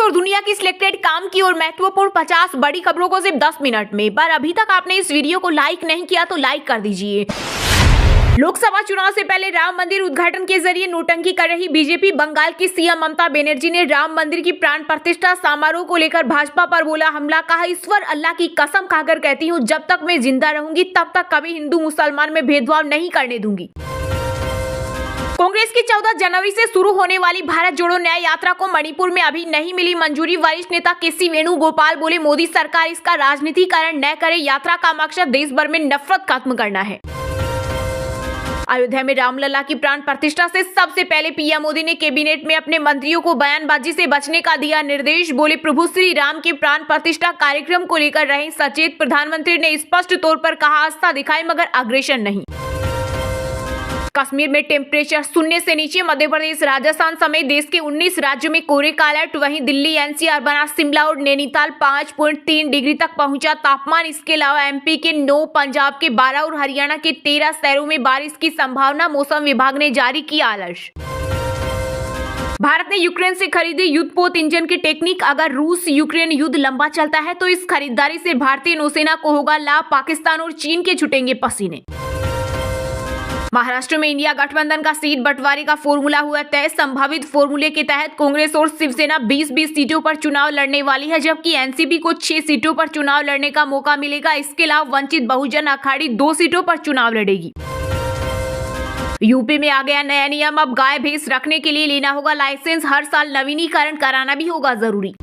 और दुनिया की सिलेक्टेड काम की और महत्वपूर्ण 50 बड़ी खबरों को सिर्फ 10 मिनट में। पर अभी तक आपने इस वीडियो को लाइक नहीं किया तो लाइक कर दीजिए। लोकसभा चुनाव से पहले राम मंदिर उद्घाटन के जरिए नोटंकी कर रही बीजेपी बंगाल की सीएम ममता बनर्जी ने राम मंदिर की प्राण प्रतिष्ठा समारोह को लेकर भाजपा पर बोला हमला। कहा, ईश्वर अल्लाह की कसम खाकर कहती हूँ, जब तक मैं जिंदा रहूंगी तब तक कभी हिंदू मुसलमान में भेदभाव नहीं करने दूंगी। कांग्रेस की 14 जनवरी से शुरू होने वाली भारत जोड़ो न्याय यात्रा को मणिपुर में अभी नहीं मिली मंजूरी। वरिष्ठ नेता केसी वेणुगोपाल बोले, मोदी सरकार इसका राजनीतिकरण न करे। यात्रा का मकसद देश भर में नफरत खत्म करना है। अयोध्या में रामलला की प्राण प्रतिष्ठा से सबसे पहले पीएम मोदी ने कैबिनेट में अपने मंत्रियों को बयानबाजी से बचने का दिया निर्देश। बोले, प्रभु श्री राम के प्राण प्रतिष्ठा कार्यक्रम को लेकर रहे सचेत। प्रधानमंत्री ने स्पष्ट तौर पर कहा, आस्था दिखाए मगर अग्रेशन नहीं। कश्मीर में टेम्परेचर शून्य से नीचे। मध्य प्रदेश, राजस्थान समेत देश के 19 राज्यों में कोहरे का अलर्ट। वहीं दिल्ली, एनसीआर, बनास, शिमला और नैनीताल 5.3 डिग्री तक पहुंचा तापमान। इसके अलावा एमपी के 9, पंजाब के 12 और हरियाणा के 13 शहरों में बारिश की संभावना। मौसम विभाग ने जारी किया अलर्ट। भारत ने यूक्रेन से खरीदी युद्धपोत इंजन की टेक्निक। अगर रूस यूक्रेन युद्ध लंबा चलता है तो इस खरीदारी से भारतीय नौसेना को होगा लाभ। पाकिस्तान और चीन के छुटेंगे पसीने। महाराष्ट्र में इंडिया गठबंधन का सीट बंटवारे का फॉर्मूला हुआ तय। संभावित फॉर्मूले के तहत कांग्रेस और शिवसेना 20-20 सीटों पर चुनाव लड़ने वाली है, जबकि एनसीपी को 6 सीटों पर चुनाव लड़ने का मौका मिलेगा। इसके अलावा वंचित बहुजन अखाड़ी 2 सीटों पर चुनाव लड़ेगी। यूपी में आ गया नया नियम। अब गाय भैंस रखने के लिए लेना होगा लाइसेंस। हर साल नवीनीकरण कराना भी होगा जरूरी।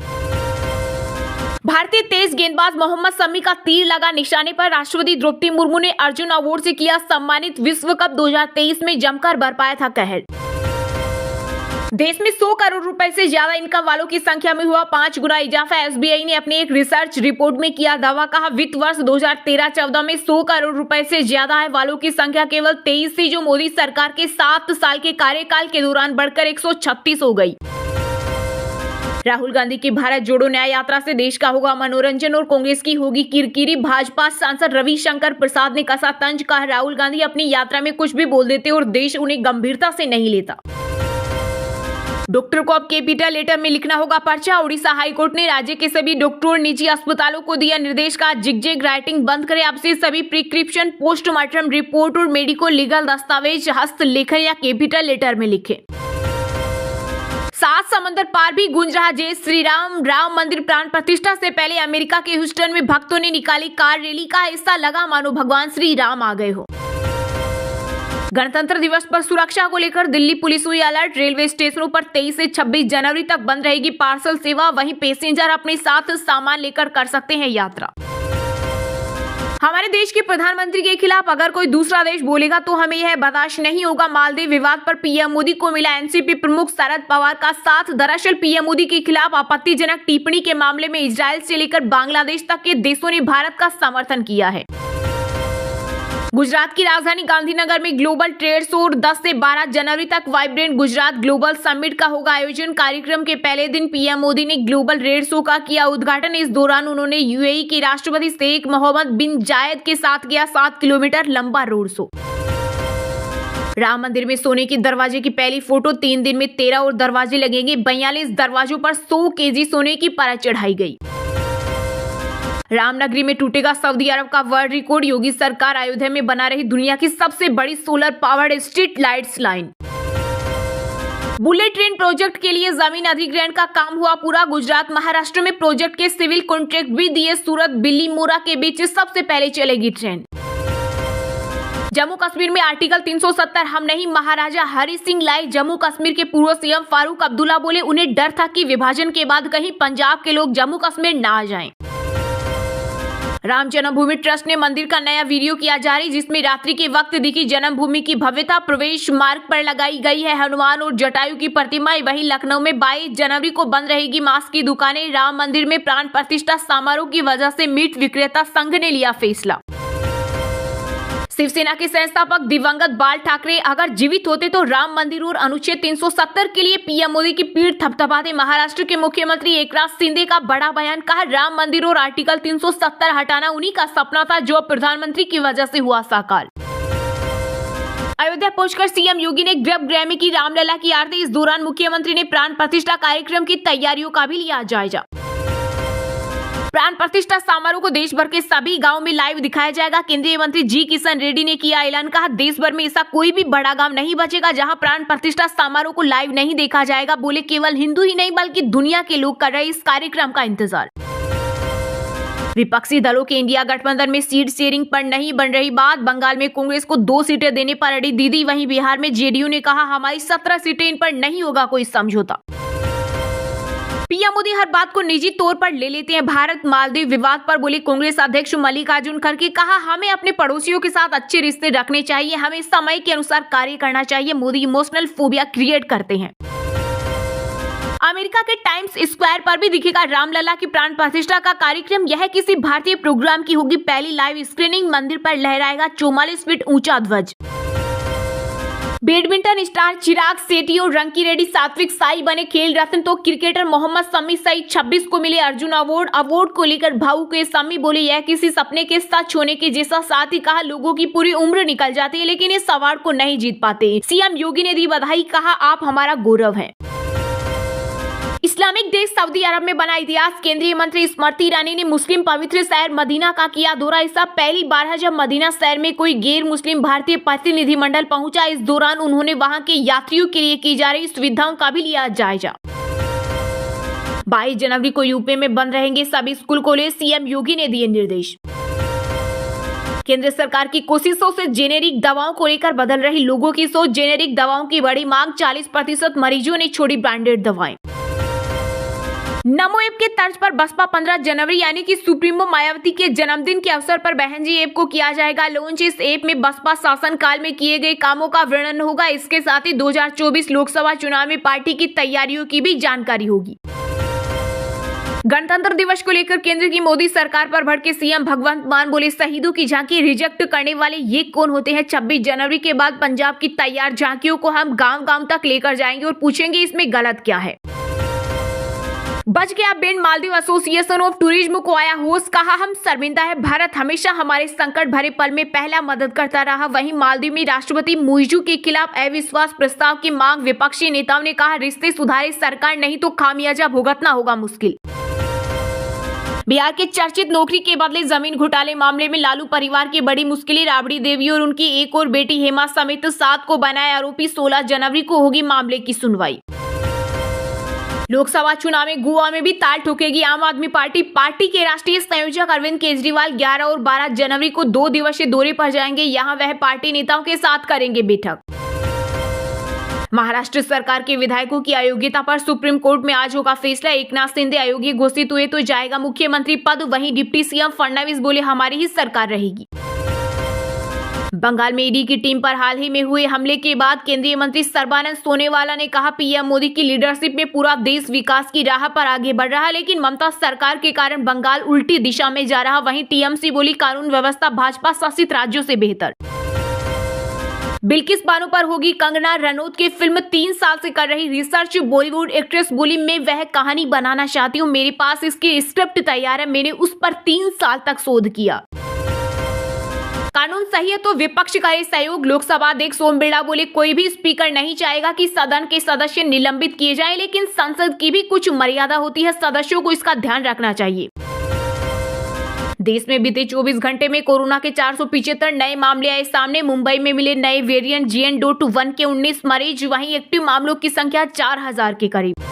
भारतीय तेज गेंदबाज मोहम्मद शमी का तीर लगा निशाने पर। राष्ट्रपति द्रौपदी मुर्मू ने अर्जुन अवार्ड से किया सम्मानित। विश्व कप 2023 में जमकर बरपाया था कहर। देश में 100 करोड़ रुपए से ज्यादा इनकम वालों की संख्या में हुआ 5 गुना इजाफा। एसबीआई ने अपनी एक रिसर्च रिपोर्ट में किया दावा। कहा, वित्त वर्ष 2013-14 में 100 करोड़ रुपए से ज्यादा आय वालों की संख्या केवल 23 थी, जो मोदी सरकार के 7 साल के कार्यकाल के दौरान बढ़कर 136 हो गई। राहुल गांधी की भारत जोड़ो न्याय यात्रा से देश का होगा मनोरंजन और कांग्रेस की होगी किरकिरी। भाजपा सांसद रविशंकर प्रसाद ने कसा तंज। कहा, राहुल गांधी अपनी यात्रा में कुछ भी बोल देते और देश उन्हें गंभीरता से नहीं लेता। डॉक्टर को अब कैपिटल लेटर में लिखना होगा पर्चा। उड़ीसा हाईकोर्ट ने राज्य के सभी डॉक्टरों और निजी अस्पतालों को दिया निर्देश। का जिगजैग राइटिंग बंद करें। अब से सभी प्रिस्क्रिप्शन, पोस्टमार्टम रिपोर्ट और मेडिको लीगल दस्तावेज हस्तलेखन या कैपिटल लेटर में लिखें। 7 समंदर पार भी गूंज रहा जय श्री राम। राम मंदिर प्राण प्रतिष्ठा से पहले अमेरिका के ह्यूस्टन में भक्तों ने निकाली कार रैली। का हिस्सा लगा मानो भगवान श्री राम आ गए हो। गणतंत्र दिवस पर सुरक्षा को लेकर दिल्ली पुलिस हुई अलर्ट। रेलवे स्टेशनों पर 23 से 26 जनवरी तक बंद रहेगी पार्सल सेवा। वहीं पैसेंजर अपने साथ सामान लेकर कर सकते हैं यात्रा। हमारे देश के प्रधानमंत्री के खिलाफ अगर कोई दूसरा देश बोलेगा तो हमें यह बर्दाश्त नहीं होगा। मालदीव विवाद पर पीएम मोदी को मिला एनसीपी प्रमुख शरद पवार का साथ। दरअसल पीएम मोदी के खिलाफ आपत्तिजनक टिप्पणी के मामले में इजराइल से लेकर बांग्लादेश तक के देशों ने भारत का समर्थन किया है। गुजरात की राजधानी गांधीनगर में ग्लोबल ट्रेड शो। 10 से 12 जनवरी तक वाइब्रेंट गुजरात ग्लोबल समिट का होगा आयोजन। कार्यक्रम के पहले दिन पीएम मोदी ने ग्लोबल ट्रेड शो का किया उद्घाटन। इस दौरान उन्होंने यूएई के राष्ट्रपति शेख मोहम्मद बिन जायद के साथ किया 7 किलोमीटर लंबा रोड शो। राम मंदिर में सोने के दरवाजे की पहली फोटो। 3 दिन में 13 और दरवाजे लगेंगे। 42 दरवाजों पर 100 केजी सोने की परत चढ़ाई गई। रामनगरी में टूटेगा सऊदी अरब का वर्ल्ड रिकॉर्ड। योगी सरकार अयोध्या में बना रही दुनिया की सबसे बड़ी solar powered street lights line. Bullet train project के लिए जमीन अधिग्रहण का काम हुआ पूरा। गुजरात महाराष्ट्र में प्रोजेक्ट के सिविल कॉन्ट्रैक्ट भी दिए। सूरत बिल्लीमोरा के बीच सबसे पहले चलेगी ट्रेन। जम्मू कश्मीर में आर्टिकल 370 हम नहीं, महाराजा हरि सिंह लाए। जम्मू कश्मीर के पूर्व सीएम फारूक अब्दुल्ला बोले, उन्हें डर था कि विभाजन के बाद कहीं पंजाब के लोग जम्मू कश्मीर ना आ जाएं। राम जन्मभूमि ट्रस्ट ने मंदिर का नया वीडियो किया जारी, जिसमें रात्रि के वक्त दिखी जन्मभूमि की भव्यता। प्रवेश मार्ग पर लगाई गई है हनुमान और जटायु की प्रतिमाएं। वहीं लखनऊ में 22 जनवरी को बंद रहेगी मांस की दुकानें। राम मंदिर में प्राण प्रतिष्ठा समारोह की वजह से मीट विक्रेता संघ ने लिया फैसला। शिवसेना के संस्थापक दिवंगत बाल ठाकरे अगर जीवित होते तो राम मंदिर और अनुच्छेद 370 के लिए पीएम मोदी की पीठ थपथपाते। महाराष्ट्र के मुख्यमंत्री एकनाथ शिंदे का बड़ा बयान। कहा, राम मंदिर और आर्टिकल 370 हटाना उन्हीं का सपना था जो प्रधानमंत्री की वजह से हुआ साकार। अयोध्या पहुंचकर सीएम योगी ने गर्भगृह की रामलला की आरती। इस दौरान मुख्यमंत्री ने प्राण प्रतिष्ठा कार्यक्रम की तैयारियों का भी लिया जायजा। प्राण प्रतिष्ठा समारोह को देश भर के सभी गांव में लाइव दिखाया जाएगा। केंद्रीय मंत्री जी किशन रेड्डी ने किया ऐलान। कहा, देश भर में ऐसा कोई भी बड़ा गांव नहीं बचेगा जहां प्राण प्रतिष्ठा समारोह को लाइव नहीं देखा जाएगा। बोले, केवल हिंदू ही नहीं बल्कि दुनिया के लोग कर रहे इस कार्यक्रम का इंतजार। विपक्षी दलों के इंडिया गठबंधन में सीट शेयरिंग पर नहीं बन रही बात। बंगाल में कांग्रेस को 2 सीटें देने पर अड़ी दीदी। वहीं बिहार में जेडीयू ने कहा, हमारी 17 सीटें, इन पर नहीं होगा कोई समझौता। पीएम मोदी हर बात को निजी तौर पर ले लेते हैं। भारत मालदीव विवाद पर बोले कांग्रेस अध्यक्ष मल्लिकार्जुन खड़गे। कहा, हमें अपने पड़ोसियों के साथ अच्छे रिश्ते रखने चाहिए, हमें समय के अनुसार कार्य करना चाहिए। मोदी इमोशनल फोबिया क्रिएट करते हैं। अमेरिका के टाइम्स स्क्वायर पर भी दिखेगा रामलला की प्राण प्रतिष्ठा का कार्यक्रम। यह किसी भारतीय प्रोग्राम की होगी पहली लाइव स्क्रीनिंग। मंदिर पर लहराएगा 44 फीट ऊंचा ध्वज। बैडमिंटन स्टार चिराग शेट्टी और रंकी रेड्डी सात्विक साई बने खेल रत्न, तो क्रिकेटर मोहम्मद शमी सहित 26 को मिले अर्जुन अवार्ड। अवार्ड को लेकर भावुक हुए शमी। बोले, यह किसी सपने के सच होने के जैसा। साथ ही कहा, लोगों की पूरी उम्र निकल जाती है लेकिन इस अवार्ड को नहीं जीत पाते। सीएम योगी ने दी बधाई। कहा, आप हमारा गौरव हैं। इस्लामिक देश सऊदी अरब में बना इतिहास। केंद्रीय मंत्री स्मृति ईरानी ने मुस्लिम पवित्र शहर मदीना का किया दौरा। ऐसा पहली बार है जब मदीना शहर में कोई गैर मुस्लिम भारतीय प्रतिनिधिमंडल पहुंचा। इस दौरान उन्होंने वहां के यात्रियों के लिए की जा रही सुविधाओं का भी लिया जायजा। 22 जनवरी को यूपी में बंद रहेंगे सभी स्कूल कॉलेज। सीएम योगी ने दिए निर्देश। केंद्र सरकार की कोशिशों से जेनेरिक दवाओं को लेकर बदल रही लोगों की सोच। जेनेरिक दवाओं की बड़ी मांग, 40% मरीजों ने छोड़ी ब्रांडेड दवाएं। नमो ऐप के तर्ज पर बसपा 15 जनवरी यानी कि सुप्रीमो मायावती के जन्मदिन के अवसर पर बहन जी ऐप को किया जाएगा लॉन्च। इस ऐप में बसपा शासन काल में किए गए कामों का वर्णन होगा। इसके साथ ही 2024 लोकसभा चुनाव में पार्टी की तैयारियों की भी जानकारी होगी। गणतंत्र दिवस को लेकर केंद्र की मोदी सरकार पर भड़के सीएम भगवंत मान। बोले, शहीदों की झांकी रिजेक्ट करने वाले ये कौन होते हैं। 26 जनवरी के बाद पंजाब की तैयार झांकियों को हम गाँव गाँव तक लेकर जाएंगे और पूछेंगे इसमें गलत क्या है। बच गया band, Maldives association of tourism को आया होश। कहा, हम शर्मिंदा है, भारत हमेशा हमारे संकट भरे पल में पहला मदद करता रहा। वहीं मालदीव में राष्ट्रपति मुइज़ू के खिलाफ अविश्वास प्रस्ताव की मांग। विपक्षी नेताओं ने कहा, रिश्ते सुधारे सरकार, नहीं तो खामियाजा भुगतना होगा मुश्किल। बिहार के चर्चित नौकरी के बदले जमीन घोटाले मामले में लालू परिवार की बड़ी मुश्किलें। राबड़ी देवी और उनकी एक और बेटी हेमा समेत 7 को बनाए आरोपी। 16 जनवरी को होगी मामले की सुनवाई। लोकसभा चुनाव में गोवा में भी ताल ठोकेगी आम आदमी पार्टी। पार्टी के राष्ट्रीय संयोजक अरविंद केजरीवाल 11 और 12 जनवरी को 2 दिवसीय दौरे पर जाएंगे। यहां वह पार्टी नेताओं के साथ करेंगे बैठक। महाराष्ट्र सरकार के विधायकों की अयोग्यता पर सुप्रीम कोर्ट में आज होगा फैसला। एकनाथ शिंदे अयोग्य घोषित हुए तो जाएगा मुख्यमंत्री पद। वहीं डिप्टी सीएम फडणवीस बोले, हमारी ही सरकार रहेगी। बंगाल में ईडी की टीम पर हाल ही में हुए हमले के बाद केंद्रीय मंत्री सर्बानंद सोनोवाला ने कहा, पीएम मोदी की लीडरशिप में पूरा देश विकास की राह पर आगे बढ़ रहा है, लेकिन ममता सरकार के कारण बंगाल उल्टी दिशा में जा रहा। वहीं टीएमसी बोली, कानून व्यवस्था भाजपा शासित राज्यों से बेहतर। बिल्किस बानो पर होगी कंगना रनौत की फिल्म। 3 साल से कर रही रिसर्च। बॉलीवुड एक्ट्रेस बोली, मैं वह कहानी बनाना चाहती हूँ, मेरे पास इसकी स्क्रिप्ट तैयार है, मैंने उस पर 3 साल तक शोध किया। कानून सही है तो विपक्ष करे सहयोग। लोकसभा अध्यक्ष ओम बिरला बोले, कोई भी स्पीकर नहीं चाहेगा कि सदन के सदस्य निलंबित किए जाएं, लेकिन संसद की भी कुछ मर्यादा होती है, सदस्यों को इसका ध्यान रखना चाहिए। देश में बीते 24 घंटे में कोरोना के 475 नए मामले आए सामने। मुंबई में मिले नए वेरिएंट JN.1 के 19 मरीज। वहीं एक्टिव मामलों की संख्या 4000 के करीब।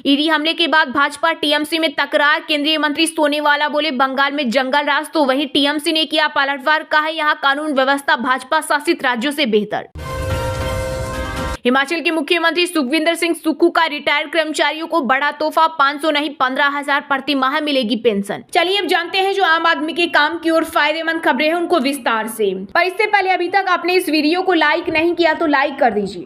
ईडी हमले के बाद भाजपा टीएमसी में तकरार। केंद्रीय मंत्री सोनेवाला बोले, बंगाल में जंगल राज, तो वहीं टीएमसी ने किया पलटवार। कहा, यहां कानून व्यवस्था भाजपा शासित राज्यों से बेहतर। हिमाचल के मुख्यमंत्री सुखविंदर सिंह सुक्खू का रिटायर्ड कर्मचारियों को बड़ा तोहफा। 500 नहीं 15,000 प्रति माह मिलेगी पेंशन। चलिए अब जानते हैं जो आम आदमी के काम की और फायदेमंद खबरें हैं उनको विस्तार से। पर इससे पहले अभी तक आपने इस वीडियो को लाइक नहीं किया तो लाइक कर दीजिए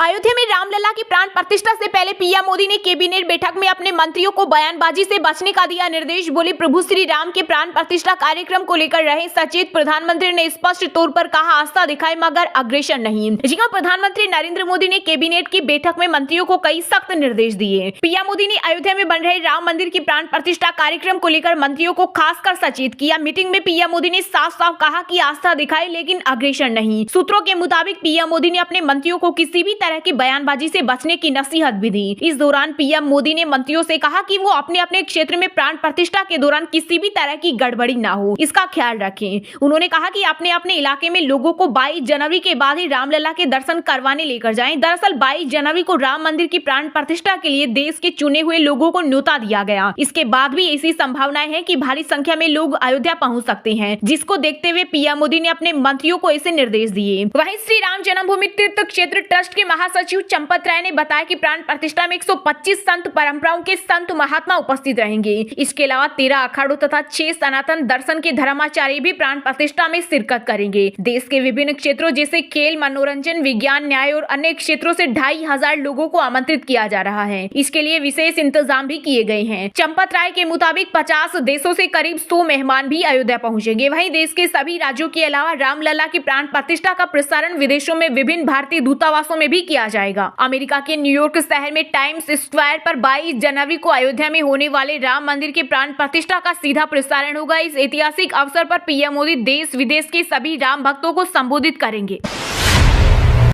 अयोध्या में रामलला की प्राण प्रतिष्ठा से पहले पीएम मोदी ने कैबिनेट बैठक में अपने मंत्रियों को बयानबाजी से बचने का दिया निर्देश। बोले, प्रभु श्री राम के प्राण प्रतिष्ठा कार्यक्रम को लेकर रहे सचेत। प्रधानमंत्री ने स्पष्ट तौर पर कहा, आस्था दिखाए मगर अग्रेसर नहीं। जी हां, प्रधानमंत्री नरेंद्र मोदी ने कैबिनेट की बैठक में मंत्रियों को कई सख्त निर्देश दिए। पीएम मोदी ने अयोध्या में बन रहे राम मंदिर की प्राण प्रतिष्ठा कार्यक्रम को लेकर मंत्रियों को खासकर सचेत किया। मीटिंग में पीएम मोदी ने साफ साफ कहा कि आस्था दिखाए लेकिन अग्रेसर नहीं। सूत्रों के मुताबिक पीएम मोदी ने अपने मंत्रियों को किसी भी तरह की बयानबाजी से बचने की नसीहत भी दी। इस दौरान पीएम मोदी ने मंत्रियों से कहा कि वो अपने अपने क्षेत्र में प्राण प्रतिष्ठा के दौरान किसी भी तरह की गड़बड़ी ना हो, इसका ख्याल रखें। उन्होंने कहा कि अपने अपने इलाके में लोगों को 22 जनवरी के बाद ही रामलला के दर्शन करवाने लेकर जाएं। दरअसल 22 जनवरी को राम मंदिर की प्राण प्रतिष्ठा के लिए देश के चुने हुए लोगों को न्योता दिया गया। इसके बाद भी ऐसी संभावनाएं हैं कि भारी संख्या में लोग अयोध्या पहुंच सकते हैं, जिसको देखते हुए पीएम मोदी ने अपने मंत्रियों को ऐसे निर्देश दिए। वहीं श्री राम जन्मभूमि तीर्थ क्षेत्र ट्रस्ट के महासचिव चंपत राय ने बताया कि प्राण प्रतिष्ठा में 125 संत परंपराओं के संत महात्मा उपस्थित रहेंगे। इसके अलावा 13 अखाड़ों तथा 6 सनातन दर्शन के धर्माचार्य भी प्राण प्रतिष्ठा में शिरकत करेंगे। देश के विभिन्न क्षेत्रों जैसे खेल, मनोरंजन, विज्ञान, न्याय और अन्य क्षेत्रों से 2500 लोगों को आमंत्रित किया जा रहा है। इसके लिए विशेष इंतजाम भी किए गए हैं। चंपत राय के मुताबिक 50 देशों से करीब 100 मेहमान भी अयोध्या पहुंचेंगे। वहीं देश के सभी राज्यों के अलावा रामलला की प्राण प्रतिष्ठा का प्रसारण विदेशों में विभिन्न भारतीय दूतावासों में भी किया जाएगा। अमेरिका के न्यूयॉर्क शहर में टाइम्स स्क्वायर पर 22 जनवरी को अयोध्या में होने वाले राम मंदिर के प्राण प्रतिष्ठा का सीधा प्रसारण होगा। इस ऐतिहासिक अवसर पर पीएम मोदी देश विदेश के सभी राम भक्तों को संबोधित करेंगे।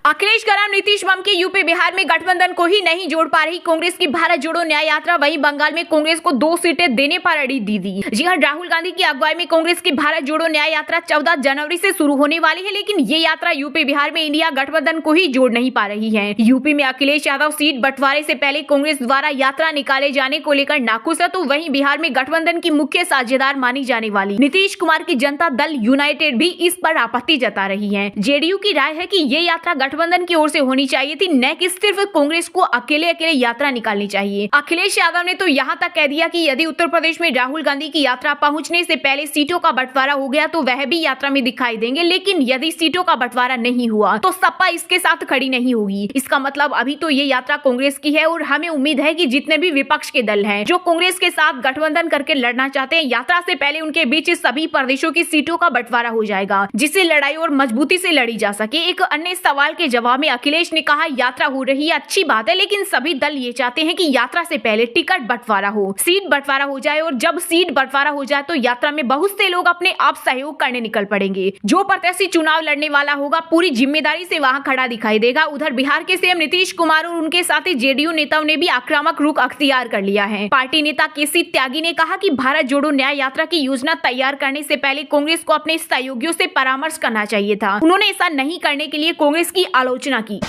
अखिलेश कराम नीतीश बम के यूपी बिहार में गठबंधन को ही नहीं जोड़ पा रही कांग्रेस की भारत जोड़ो न्याय यात्रा। वहीं बंगाल में कांग्रेस को 2 सीटें देने पर अड़ी दीदी। जी हां, राहुल गांधी की अगुवाई में कांग्रेस की भारत जोड़ो न्याय यात्रा 14 जनवरी से शुरू होने वाली है, लेकिन ये यात्रा यूपी बिहार में इंडिया गठबंधन को ही जोड़ नहीं पा रही है। यूपी में अखिलेश यादव सीट बंटवारे से पहले कांग्रेस द्वारा यात्रा निकाले जाने को लेकर नाखुश है, तो वहीं बिहार में गठबंधन की मुख्य साझेदार मानी जाने वाली नीतीश कुमार की जनता दल यूनाइटेड भी इस पर आपत्ति जता रही है। जेडीयू की राय है कि ये यात्रा गठबंधन की ओर से होनी चाहिए थी, न कि सिर्फ कांग्रेस को अकेले अकेले यात्रा निकालनी चाहिए। अखिलेश यादव ने तो यहां तक कह दिया कि यदि उत्तर प्रदेश में राहुल गांधी की यात्रा पहुंचने से पहले सीटों का बंटवारा हो गया तो वह भी यात्रा में दिखाई देंगे, लेकिन यदि सीटों का बंटवारा नहीं हुआ तो सपा इसके साथ खड़ी नहीं होगी। इसका मतलब अभी तो ये यात्रा कांग्रेस की है और हमें उम्मीद है कि जितने भी विपक्ष के दल हैं जो कांग्रेस के साथ गठबंधन करके लड़ना चाहते हैं, यात्रा से पहले उनके बीच सभी प्रदेशों की सीटों का बंटवारा हो जाएगा, जिससे लड़ाई और मजबूती से लड़ी जा सके। एक अन्य सवाल के जवाब में अखिलेश ने कहा, यात्रा हो रही है अच्छी बात है, लेकिन सभी दल ये चाहते हैं कि यात्रा से पहले टिकट बंटवारा हो, सीट बंटवारा हो जाए, और जब सीट बंटवारा हो जाए तो यात्रा में बहुत से लोग अपने आप सहयोग करने निकल पड़ेंगे। जो प्रत्याशी चुनाव लड़ने वाला होगा पूरी जिम्मेदारी से वहां खड़ा दिखाई देगा। उधर बिहार के सीएम नीतीश कुमार और उनके साथी जेडीयू नेताओं ने भी आक्रामक रुख अख्तियार कर लिया है। पार्टी नेता केसी त्यागी ने कहा कि भारत जोड़ो न्याय यात्रा की योजना तैयार करने से पहले कांग्रेस को अपने सहयोगियों से परामर्श करना चाहिए था। उन्होंने ऐसा नहीं करने के लिए कांग्रेस की आलोचना की।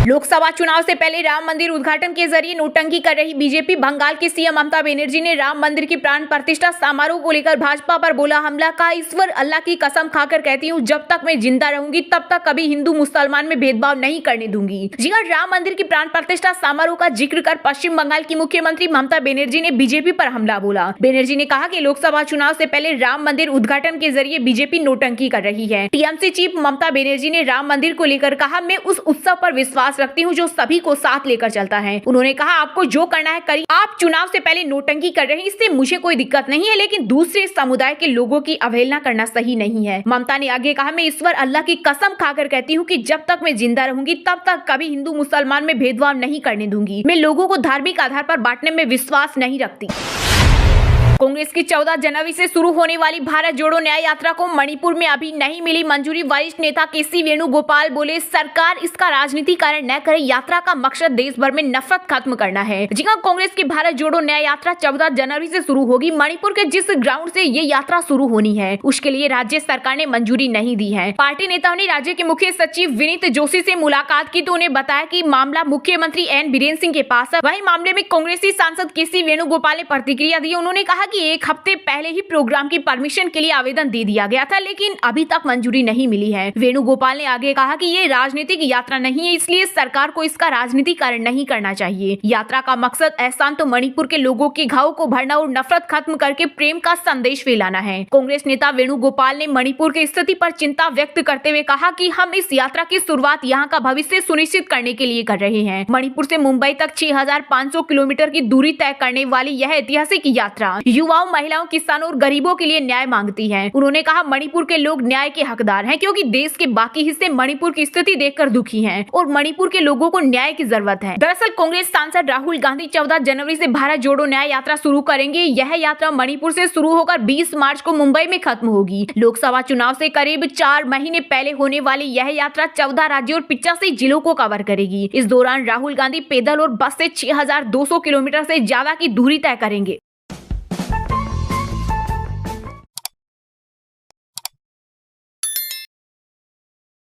लोकसभा चुनाव से पहले राम मंदिर उद्घाटन के जरिए नोटंकी कर रही बीजेपी। बंगाल की सीएम ममता बनर्जी ने राम मंदिर की प्राण प्रतिष्ठा समारोह को लेकर भाजपा पर बोला हमला। कहा, ईश्वर अल्लाह की कसम खाकर कहती हूँ, जब तक मैं जिंदा रहूंगी तब तक कभी हिंदू मुसलमान में भेदभाव नहीं करने दूंगी। जी हां, राम मंदिर की प्राण प्रतिष्ठा समारोह का जिक्र कर पश्चिम बंगाल की मुख्यमंत्री ममता बनर्जी ने बीजेपी पर हमला बोला। बनर्जी ने कहा कि लोकसभा चुनाव से पहले राम मंदिर उद्घाटन के जरिए बीजेपी नोटंकी कर रही है। टीएमसी चीफ ममता बनर्जी ने राम मंदिर को लेकर कहा, मैं उस उत्सव पर विश्वास रखती हूं जो सभी को साथ लेकर चलता है। उन्होंने कहा, आपको जो करना है करिए। आप चुनाव से पहले नोटंकी कर रहे हैं, इससे मुझे कोई दिक्कत नहीं है, लेकिन दूसरे समुदाय के लोगों की अवहेलना करना सही नहीं है। ममता ने आगे कहा, मैं ईश्वर अल्लाह की कसम खाकर कहती हूँ कि जब तक मैं जिंदा रहूंगी तब तक कभी हिंदू मुसलमान में भेदभाव नहीं करने दूंगी। मैं लोगों को धार्मिक आधार पर बांटने में विश्वास नहीं रखती। कांग्रेस की 14 जनवरी से शुरू होने वाली भारत जोड़ो न्याय यात्रा को मणिपुर में अभी नहीं मिली मंजूरी। वरिष्ठ नेता केसी वेणुगोपाल बोले, सरकार इसका राजनीतिकरण न करे, यात्रा का मकसद देश भर में नफरत खत्म करना है। जी हां, कांग्रेस की भारत जोड़ो न्याय यात्रा 14 जनवरी से शुरू होगी। मणिपुर के जिस ग्राउंड से ये यात्रा शुरू होनी है उसके लिए राज्य सरकार ने मंजूरी नहीं दी है। पार्टी नेताओं ने राज्य के मुख्य सचिव विनीत जोशी से मुलाकात की तो उन्हें बताया कि मामला मुख्यमंत्री एन बीरेन सिंह के पास है। वही मामले में कांग्रेसी सांसद केसी वेणुगोपाल ने प्रतिक्रिया दी। उन्होंने कहा कि एक हफ्ते पहले ही प्रोग्राम की परमिशन के लिए आवेदन दे दिया गया था, लेकिन अभी तक मंजूरी नहीं मिली है। वेणुगोपाल ने आगे कहा कि ये राजनीतिक यात्रा नहीं है, इसलिए सरकार को इसका राजनीतिकरण नहीं करना चाहिए। यात्रा का मकसद एहसान तो मणिपुर के लोगों के घाव को भरना और नफरत खत्म करके प्रेम का संदेश फैलाना है। कांग्रेस नेता वेणुगोपाल ने मणिपुर की स्थिति पर चिंता व्यक्त करते हुए कहा कि हम इस यात्रा की शुरुआत यहाँ का भविष्य सुनिश्चित करने के लिए कर रहे हैं। मणिपुर से मुंबई तक 6,500 किलोमीटर की दूरी तय करने वाली यह ऐतिहासिक यात्रा युवाओं, महिलाओं, किसानों और गरीबों के लिए न्याय मांगती है। उन्होंने कहा, मणिपुर के लोग न्याय के हकदार हैं, क्योंकि देश के बाकी हिस्से मणिपुर की स्थिति देखकर दुखी हैं और मणिपुर के लोगों को न्याय की जरूरत है। दरअसल कांग्रेस सांसद राहुल गांधी 14 जनवरी से भारत जोड़ो न्याय यात्रा शुरू करेंगे। यह यात्रा मणिपुर से शुरू होकर 20 मार्च को मुंबई में खत्म होगी। लोकसभा चुनाव से करीब 4 महीने पहले होने वाली यह यात्रा 14 राज्यों और 85 जिलों को कवर करेगी। इस दौरान राहुल गांधी पैदल और बस से 6,200 किलोमीटर से ज्यादा की दूरी तय करेंगे।